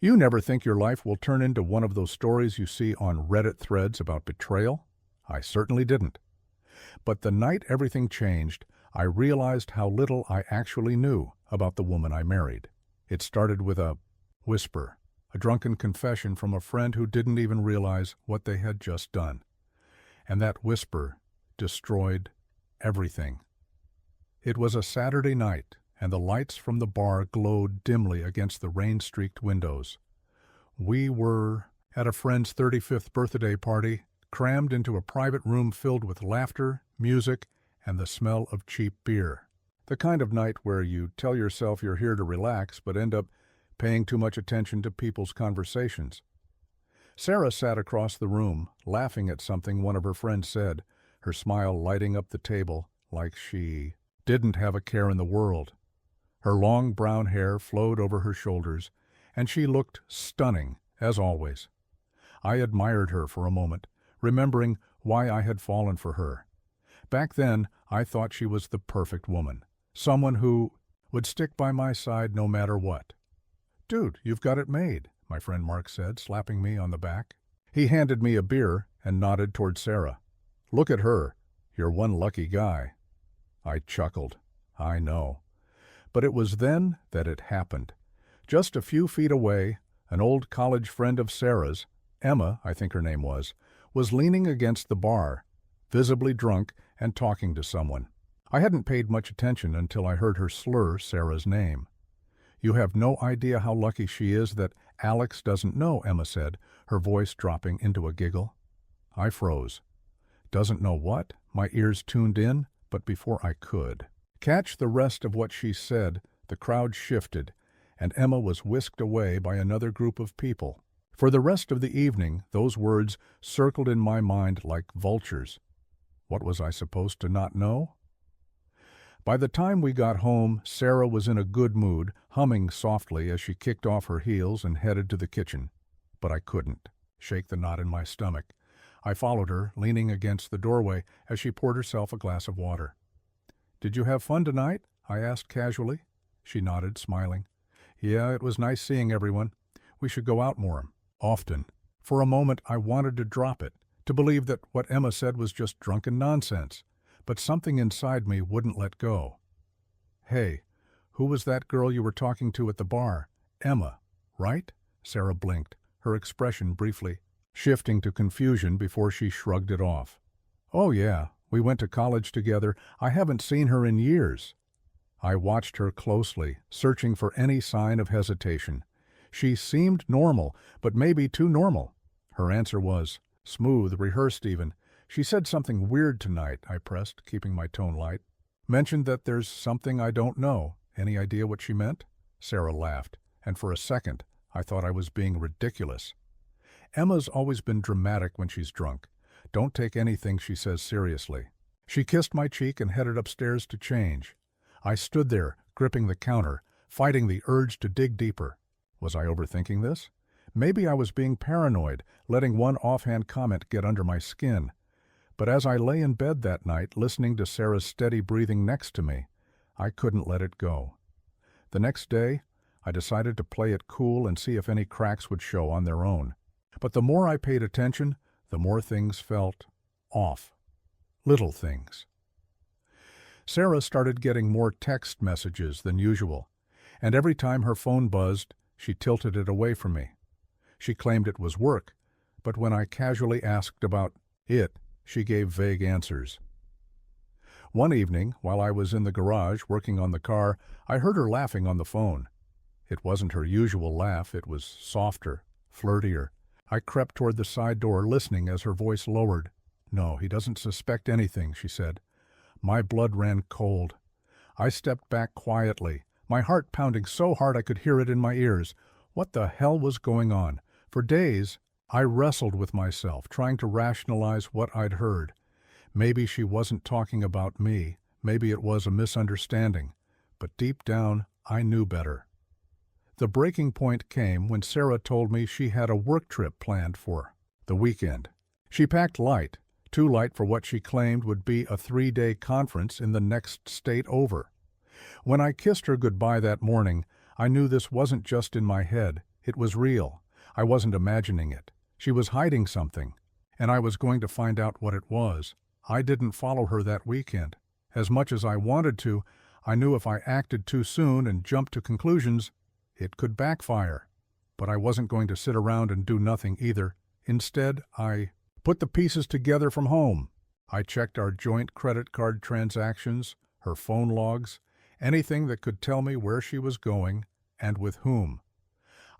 You never think your life will turn into one of those stories you see on Reddit threads about betrayal? I certainly didn't. But the night everything changed, I realized how little I actually knew about the woman I married. It started with a whisper, a drunken confession from a friend who didn't even realize what they had just done. And that whisper destroyed everything. It was a Saturday night, and the lights from the bar glowed dimly against the rain-streaked windows. We were at a friend's 35th birthday party, crammed into a private room filled with laughter, music, and the smell of cheap beer. The kind of night where you tell yourself you're here to relax but end up paying too much attention to people's conversations. Sarah sat across the room, laughing at something one of her friends said, her smile lighting up the table like she didn't have a care in the world. Her long brown hair flowed over her shoulders, and she looked stunning, as always. I admired her for a moment, remembering why I had fallen for her. Back then, I thought she was the perfect woman, someone who would stick by my side no matter what. "Dude, you've got it made," my friend Mark said, slapping me on the back. He handed me a beer and nodded toward Sarah. "Look at her. You're one lucky guy." I chuckled. I know. But it was then that it happened. Just a few feet away, an old college friend of Sarah's, Emma, I think her name was leaning against the bar, visibly drunk and talking to someone. I hadn't paid much attention until I heard her slur Sarah's name. "You have no idea how lucky she is that Alex doesn't know," Emma said, her voice dropping into a giggle. I froze. Doesn't know what? My ears tuned in, but before I could catch the rest of what she said, the crowd shifted, and Emma was whisked away by another group of people. For the rest of the evening, those words circled in my mind like vultures. What was I supposed to not know? By the time we got home, Sarah was in a good mood, humming softly as she kicked off her heels and headed to the kitchen. But I couldn't shake the knot in my stomach. I followed her, leaning against the doorway as she poured herself a glass of water. "Did you have fun tonight?" I asked casually. She nodded, smiling. "Yeah, it was nice seeing everyone. We should go out more often." For a moment, I wanted to drop it, to believe that what Emma said was just drunken nonsense. But something inside me wouldn't let go. "Hey, who was that girl you were talking to at the bar? Emma, right?" Sarah blinked, her expression briefly shifting to confusion before she shrugged it off. "Oh yeah, we went to college together. I haven't seen her in years." I watched her closely, searching for any sign of hesitation. She seemed normal, but maybe too normal. Her answer was smooth, rehearsed even. "She said something weird tonight," I pressed, keeping my tone light. "Mentioned that there's something I don't know. Any idea what she meant?" Sarah laughed, and for a second I thought I was being ridiculous. Emma's always been dramatic when she's drunk. Don't take anything she says seriously. She kissed my cheek and headed upstairs to change. I stood there, gripping the counter, fighting the urge to dig deeper. Was I overthinking this? Maybe I was being paranoid, letting one offhand comment get under my skin. But as I lay in bed that night, listening to Sarah's steady breathing next to me, I couldn't let it go. The next day, I decided to play it cool and see if any cracks would show on their own. But the more I paid attention, the more things felt off. Little things. Sarah started getting more text messages than usual, and every time her phone buzzed, she tilted it away from me. She claimed it was work, but when I casually asked about it, she gave vague answers. One evening, while I was in the garage working on the car, I heard her laughing on the phone. It wasn't her usual laugh, it was softer, flirtier. I crept toward the side door, listening as her voice lowered. "No, he doesn't suspect anything," she said. My blood ran cold. I stepped back quietly, my heart pounding so hard I could hear it in my ears. What the hell was going on? For days, I wrestled with myself, trying to rationalize what I'd heard. Maybe she wasn't talking about me. Maybe it was a misunderstanding. But deep down, I knew better. The breaking point came when Sarah told me she had a work trip planned for the weekend. She packed light, too light for what she claimed would be a 3-day conference in the next state over. When I kissed her goodbye that morning, I knew this wasn't just in my head, It was real. I wasn't imagining it. She was hiding something, and I was going to find out what it was. I didn't follow her that weekend. As much as I wanted to, I knew if I acted too soon and jumped to conclusions, it could backfire. But I wasn't going to sit around and do nothing either. Instead, I put the pieces together from home. I checked our joint credit card transactions, her phone logs, anything that could tell me where she was going and with whom.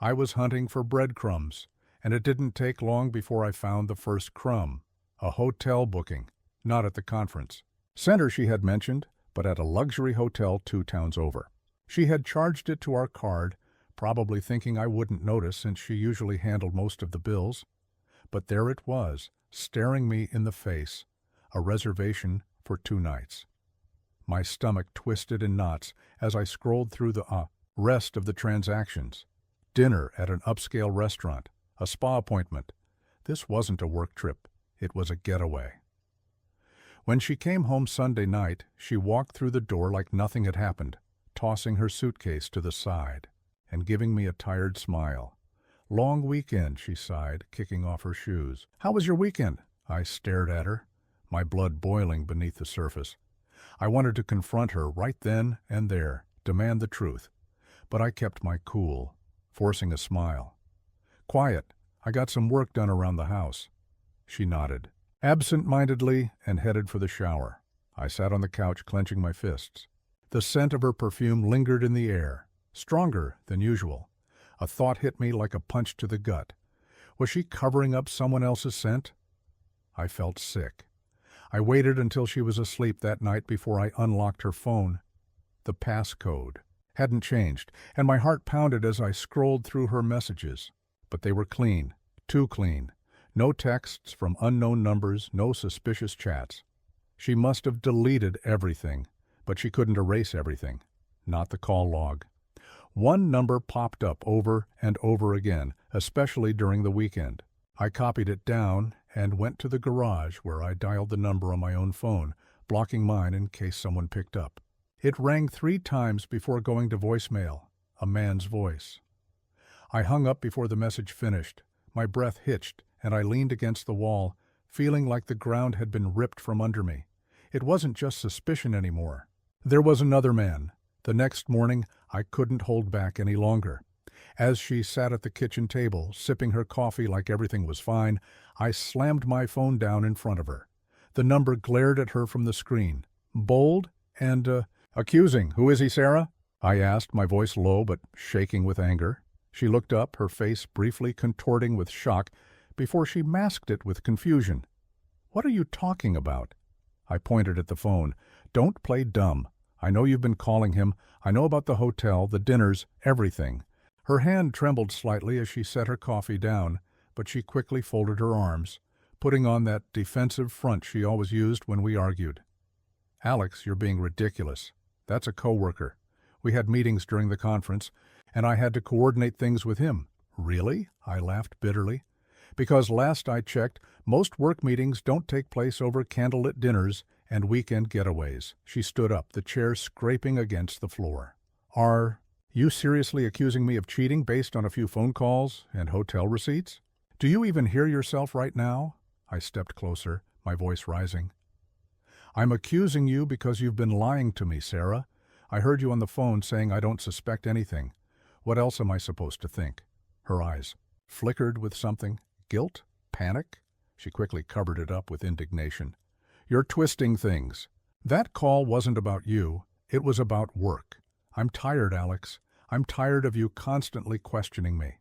I was hunting for breadcrumbs, and it didn't take long before I found the first crumb, a hotel booking, not at the conference center she had mentioned, but at a luxury hotel 2 towns over. She had charged it to our card, probably thinking I wouldn't notice since she usually handled most of the bills. But there it was, staring me in the face, a reservation for 2 nights. My stomach twisted in knots as I scrolled through the rest of the transactions. Dinner at an upscale restaurant, a spa appointment. This wasn't a work trip, it was a getaway. When she came home Sunday night, she walked through the door like nothing had happened, tossing her suitcase to the side and giving me a tired smile. "Long weekend," she sighed, kicking off her shoes. "How was your weekend?" I stared at her, my blood boiling beneath the surface. I wanted to confront her right then and there, demand the truth. But I kept my cool, forcing a smile. "Quiet. I got some work done around the house." She nodded, absent-mindedly, and headed for the shower. I sat on the couch clenching my fists. The scent of her perfume lingered in the air, stronger than usual. A thought hit me like a punch to the gut. Was she covering up someone else's scent? I felt sick. I waited until she was asleep that night before I unlocked her phone. The passcode hadn't changed, and my heart pounded as I scrolled through her messages. But they were clean, too clean. No texts from unknown numbers, no suspicious chats. She must have deleted everything, but she couldn't erase everything. Not the call log. One number popped up over and over again, especially during the weekend. I copied it down and went to the garage where I dialed the number on my own phone, blocking mine in case someone picked up. It rang 3 times before going to voicemail, a man's voice. I hung up before the message finished. My breath hitched, and I leaned against the wall, feeling like the ground had been ripped from under me. It wasn't just suspicion anymore. There was another man. The next morning, I couldn't hold back any longer. As she sat at the kitchen table, sipping her coffee like everything was fine, I slammed my phone down in front of her. The number glared at her from the screen. Bold and, accusing. "Who is he, Sarah?" I asked, my voice low but shaking with anger. She looked up, her face briefly contorting with shock, before she masked it with confusion. "What are you talking about?" I pointed at the phone. "Don't play dumb. I know you've been calling him. I know about the hotel, the dinners, everything." Her hand trembled slightly as she set her coffee down, but she quickly folded her arms, putting on that defensive front she always used when we argued. "Alex, you're being ridiculous. That's a coworker. We had meetings during the conference, and I had to coordinate things with him." "Really?" I laughed bitterly. "Because last I checked, most work meetings don't take place over candlelit dinners and weekend getaways." She stood up, the chair scraping against the floor. "Are you seriously accusing me of cheating based on a few phone calls and hotel receipts? Do you even hear yourself right now?" I stepped closer, my voice rising. "I'm accusing you because you've been lying to me, Sarah. I heard you on the phone saying I don't suspect anything. What else am I supposed to think?" Her eyes flickered with something. Guilt? Panic? She quickly covered it up with indignation. "You're twisting things. That call wasn't about you. It was about work. I'm tired, Alex. I'm tired of you constantly questioning me."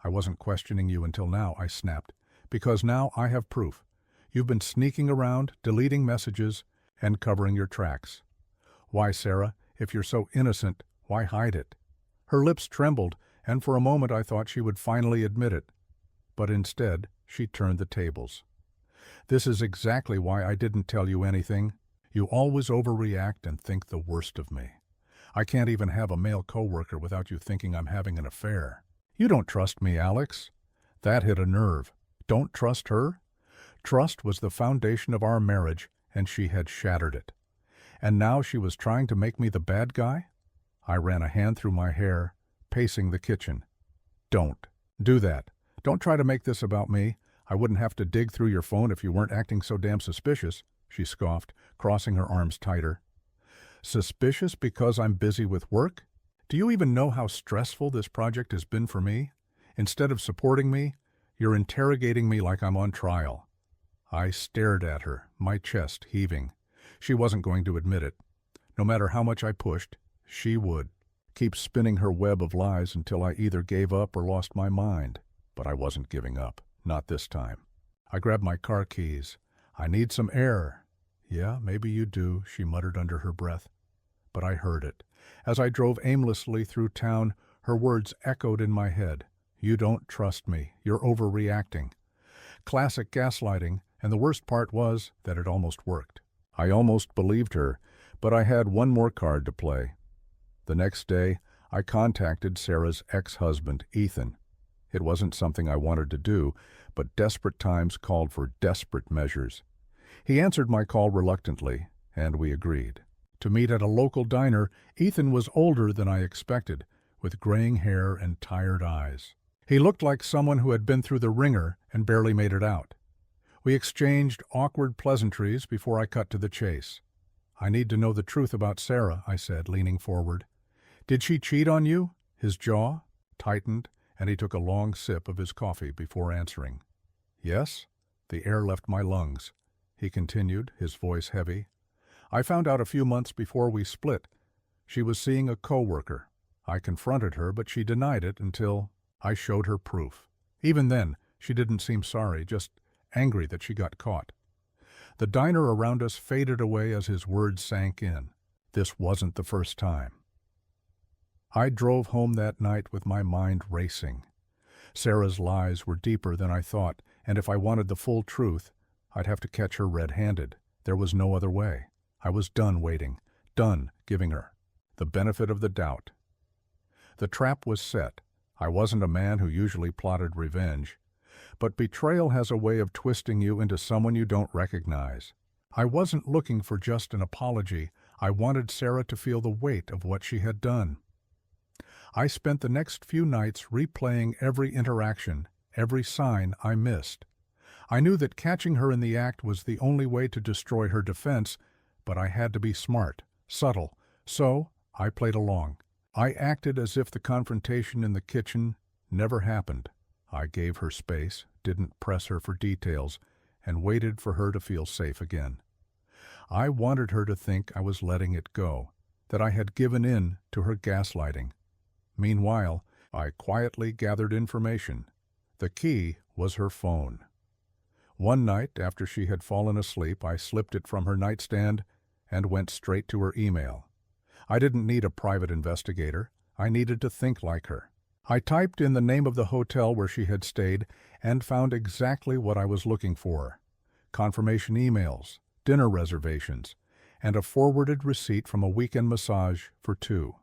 "I wasn't questioning you until now," I snapped, "because now I have proof. You've been sneaking around, deleting messages, and covering your tracks. Why, Sarah, if you're so innocent, why hide it?" Her lips trembled, and for a moment I thought she would finally admit it. But instead, she turned the tables. "This is exactly why I didn't tell you anything. You always overreact and think the worst of me. I can't even have a male coworker without you thinking I'm having an affair. You don't trust me, Alex." That hit a nerve. Don't trust her? Trust was the foundation of our marriage, and she had shattered it. And now she was trying to make me the bad guy? I ran a hand through my hair, pacing the kitchen. Don't do that. Don't try to make this about me. I wouldn't have to dig through your phone if you weren't acting so damn suspicious, she scoffed, crossing her arms tighter. Suspicious because I'm busy with work? Do you even know how stressful this project has been for me? Instead of supporting me, you're interrogating me like I'm on trial. I stared at her, my chest heaving. She wasn't going to admit it. No matter how much I pushed, she would. Keep spinning her web of lies until I either gave up or lost my mind. But I wasn't giving up. Not this time. I grabbed my car keys. I need some air. Yeah, maybe you do, she muttered under her breath. But I heard it. As I drove aimlessly through town, her words echoed in my head. You don't trust me. You're overreacting. Classic gaslighting, and the worst part was that it almost worked. I almost believed her, but I had one more card to play. The next day, I contacted Sarah's ex-husband, Ethan. It wasn't something I wanted to do, but desperate times called for desperate measures. He answered my call reluctantly, and we agreed. To meet at a local diner, Ethan was older than I expected, with graying hair and tired eyes. He looked like someone who had been through the ringer and barely made it out. We exchanged awkward pleasantries before I cut to the chase. I need to know the truth about Sarah, I said, leaning forward. Did she cheat on you? His jaw tightened, and he took a long sip of his coffee before answering. Yes? The air left my lungs. He continued, his voice heavy. I found out a few months before we split. She was seeing a coworker. I confronted her, but she denied it until I showed her proof. Even then, she didn't seem sorry, just angry that she got caught. The diner around us faded away as his words sank in. This wasn't the first time. I drove home that night with my mind racing. Sarah's lies were deeper than I thought, and if I wanted the full truth, I'd have to catch her red-handed. There was no other way. I was done waiting, done giving her the benefit of the doubt. The trap was set. I wasn't a man who usually plotted revenge, but betrayal has a way of twisting you into someone you don't recognize. I wasn't looking for just an apology. I wanted Sarah to feel the weight of what she had done. I spent the next few nights replaying every interaction, every sign I missed. I knew that catching her in the act was the only way to destroy her defense, but I had to be smart, subtle, so I played along. I acted as if the confrontation in the kitchen never happened. I gave her space, didn't press her for details, and waited for her to feel safe again. I wanted her to think I was letting it go, that I had given in to her gaslighting. Meanwhile, I quietly gathered information. The key was her phone. One night, after she had fallen asleep, I slipped it from her nightstand and went straight to her email. I didn't need a private investigator. I needed to think like her. I typed in the name of the hotel where she had stayed and found exactly what I was looking for. Confirmation emails, dinner reservations, and a forwarded receipt from a weekend massage for two.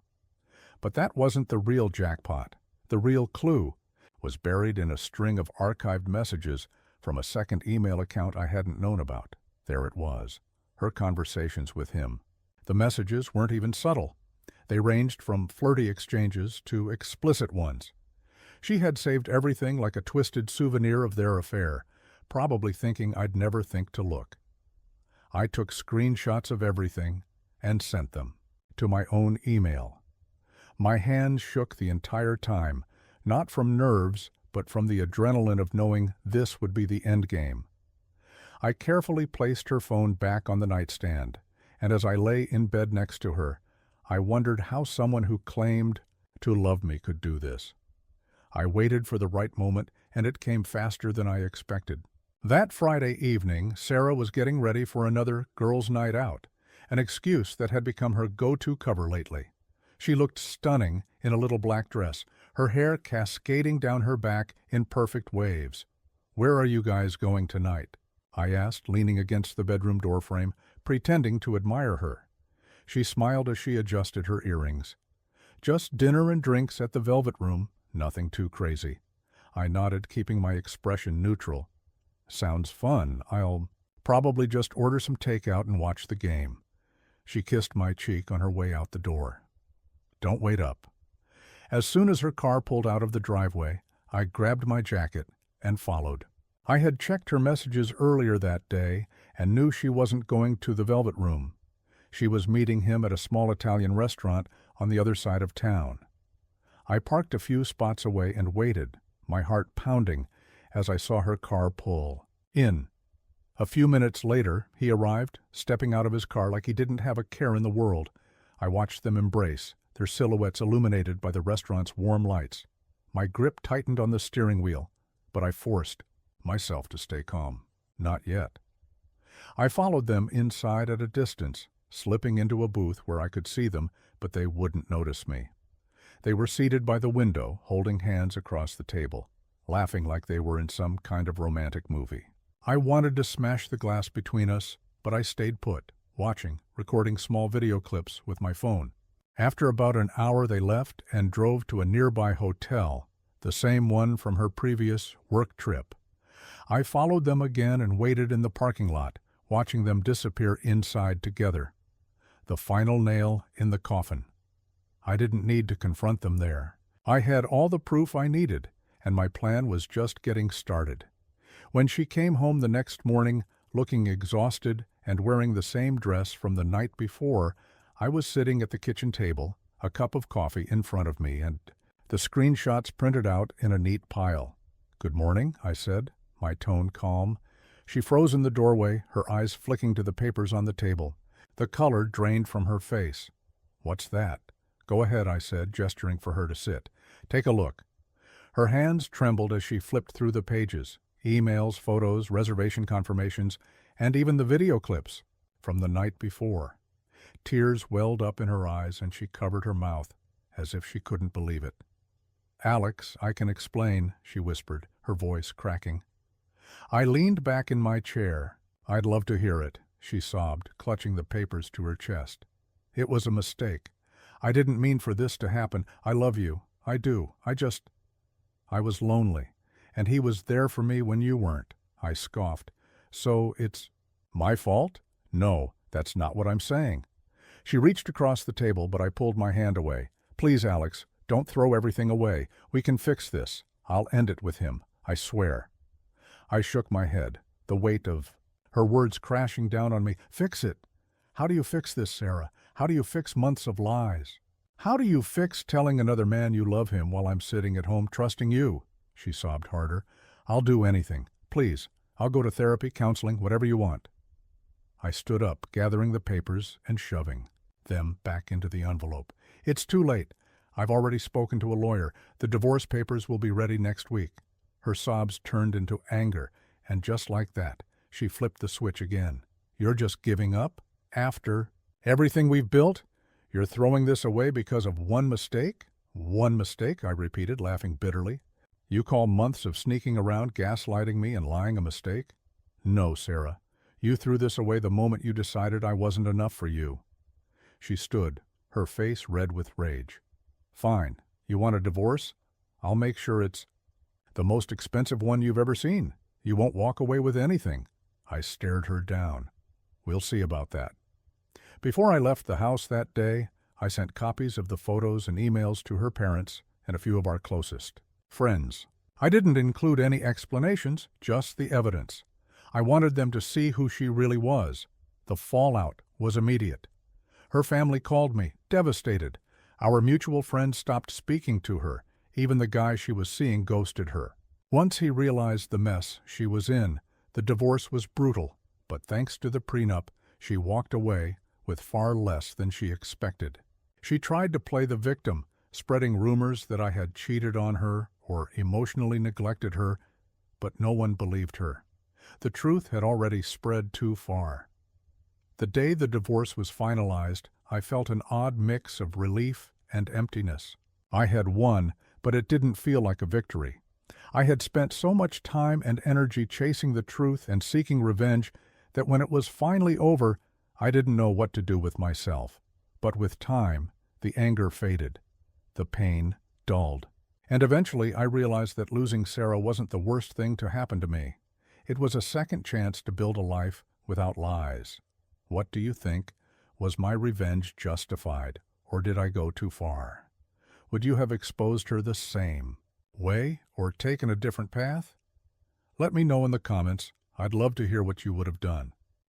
But that wasn't the real jackpot. The real clue was buried in a string of archived messages from a second email account I hadn't known about. There it was, her conversations with him. The messages weren't even subtle. They ranged from flirty exchanges to explicit ones. She had saved everything like a twisted souvenir of their affair, probably thinking I'd never think to look. I took screenshots of everything and sent them to my own email. My hands shook the entire time, not from nerves, but from the adrenaline of knowing this would be the end game. I carefully placed her phone back on the nightstand, and as I lay in bed next to her, I wondered how someone who claimed to love me could do this. I waited for the right moment, and it came faster than I expected. That Friday evening, Sarah was getting ready for another girls' night out, an excuse that had become her go-to cover lately. She looked stunning in a little black dress, her hair cascading down her back in perfect waves. "Where are you guys going tonight?" I asked, leaning against the bedroom doorframe, pretending to admire her. She smiled as she adjusted her earrings. "Just dinner and drinks at the Velvet Room, nothing too crazy." I nodded, keeping my expression neutral. "Sounds fun. I'll probably just order some takeout and watch the game." She kissed my cheek on her way out the door. "Don't wait up." As soon as her car pulled out of the driveway, I grabbed my jacket and followed. I had checked her messages earlier that day and knew she wasn't going to the Velvet Room. She was meeting him at a small Italian restaurant on the other side of town. I parked a few spots away and waited, my heart pounding, as I saw her car pull in. A few minutes later, he arrived, stepping out of his car like he didn't have a care in the world. I watched them embrace, their silhouettes illuminated by the restaurant's warm lights. My grip tightened on the steering wheel, but I forced myself to stay calm. Not yet. I followed them inside at a distance, slipping into a booth where I could see them, but they wouldn't notice me. They were seated by the window, holding hands across the table, laughing like they were in some kind of romantic movie. I wanted to smash the glass between us, but I stayed put, watching, recording small video clips with my phone. After about an hour they left and drove to a nearby hotel, the same one from her previous work trip. I followed them again and waited in the parking lot, watching them disappear inside together. The final nail in the coffin. I didn't need to confront them there. I had all the proof I needed, and my plan was just getting started. When she came home the next morning, looking exhausted and wearing the same dress from the night before, I was sitting at the kitchen table, a cup of coffee in front of me, and the screenshots printed out in a neat pile. "Good morning," I said, my tone calm. She froze in the doorway, her eyes flicking to the papers on the table. The color drained from her face. "What's that?" "Go ahead," I said, gesturing for her to sit. "Take a look." Her hands trembled as she flipped through the pages. Emails, photos, reservation confirmations, and even the video clips from the night before. Tears welled up in her eyes and she covered her mouth as if she couldn't believe it. "Alex, I can explain," she whispered, her voice cracking. I leaned back in my chair. "I'd love to hear it," she sobbed, clutching the papers to her chest. "It was a mistake. I didn't mean for this to happen. I love you. I do. I was lonely, and he was there for me when you weren't," I scoffed. "So it's my fault?" "No, that's not what I'm saying." She reached across the table, but I pulled my hand away. "Please, Alex, don't throw everything away. We can fix this. I'll end it with him. I swear." I shook my head, the weight of her words crashing down on me. "Fix it? How do you fix this, Sarah? How do you fix months of lies? How do you fix telling another man you love him while I'm sitting at home trusting you?" She sobbed harder. "I'll do anything. Please, I'll go to therapy, counseling, whatever you want." I stood up, gathering the papers and shoving them back into the envelope. "It's too late. I've already spoken to a lawyer. The divorce papers will be ready next week." Her sobs turned into anger, and just like that, she flipped the switch again. "You're just giving up? After everything we've built? You're throwing this away because of one mistake?" "One mistake," I repeated, laughing bitterly. "You call months of sneaking around, gaslighting me, and lying a mistake?" "No, Sarah. You threw this away the moment you decided I wasn't enough for you." She stood, her face red with rage. "Fine. You want a divorce? I'll make sure it's the most expensive one you've ever seen. You won't walk away with anything." I stared her down. "We'll see about that." Before I left the house that day, I sent copies of the photos and emails to her parents and a few of our closest friends. I didn't include any explanations, just the evidence. I wanted them to see who she really was. The fallout was immediate. Her family called me, devastated. Our mutual friend stopped speaking to her. Even the guy she was seeing ghosted her. Once he realized the mess she was in, the divorce was brutal, but thanks to the prenup, she walked away with far less than she expected. She tried to play the victim, spreading rumors that I had cheated on her or emotionally neglected her, but no one believed her. The truth had already spread too far. The day the divorce was finalized, I felt an odd mix of relief and emptiness. I had won, but it didn't feel like a victory. I had spent so much time and energy chasing the truth and seeking revenge that when it was finally over, I didn't know what to do with myself. But with time, the anger faded. The pain dulled. And eventually I realized that losing Sarah wasn't the worst thing to happen to me. It was a second chance to build a life without lies. What do you think? Was my revenge justified, or did I go too far? Would you have exposed her the same way or taken a different path? Let me know in the comments. I'd love to hear what you would have done.